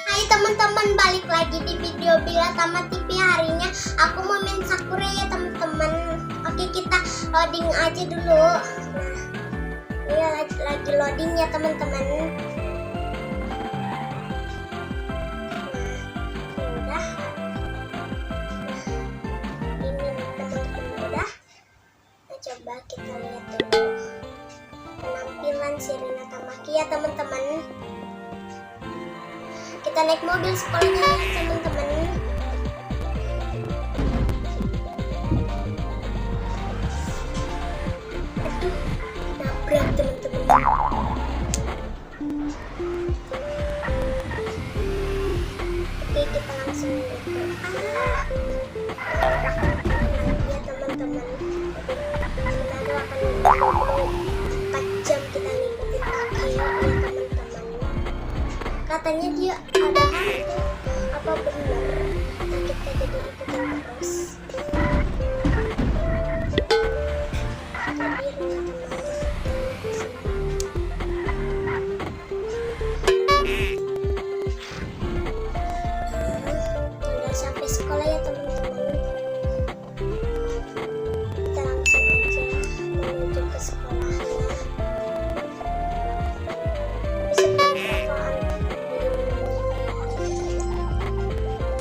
Hai teman-teman, balik lagi di video Bila Tamat TV. Harinya aku mau main Sakura ya teman-teman. Oke, kita loading aja dulu. Nah, ini lagi loading ya teman-teman. Nah, ini teman-teman udah. Nah, coba kita lihat dulu penampilan Sherina Tamaki ya teman-teman. Kita naik mobil sekolahnya ya teman-teman. Aduh, nabrak teman-teman. Oke, kita langsung ke ya teman-teman. Lalu akan 4 jam kita ngikutin Takeo ya teman-teman. Katanya dia ada hantu, apa benar? Nah, kita jadi ikutin terus. Jadi udah sampai sekolah ya teman-teman. Kita langsung aja menuju ke sekolahnya.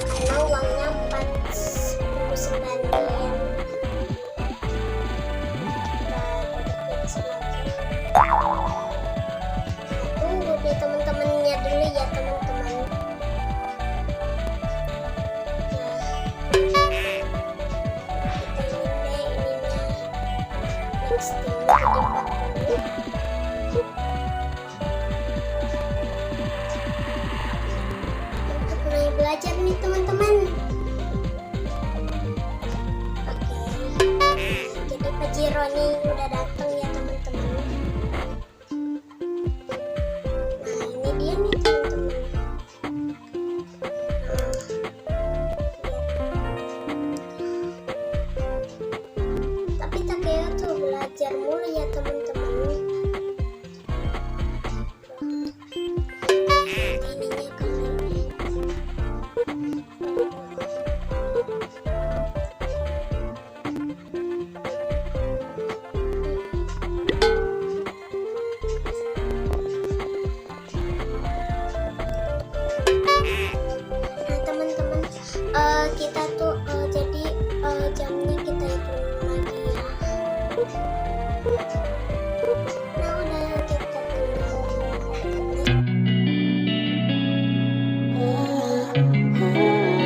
Karena uangnya 49 yen. Tunggu deh teman-temannya dulu ya teman-teman. Kita ininya next thing untuk mulai belajar nih teman-teman. Oke, jadi Pajero nih udah datang ya teman-teman. Nah, ini dia nih teman-teman.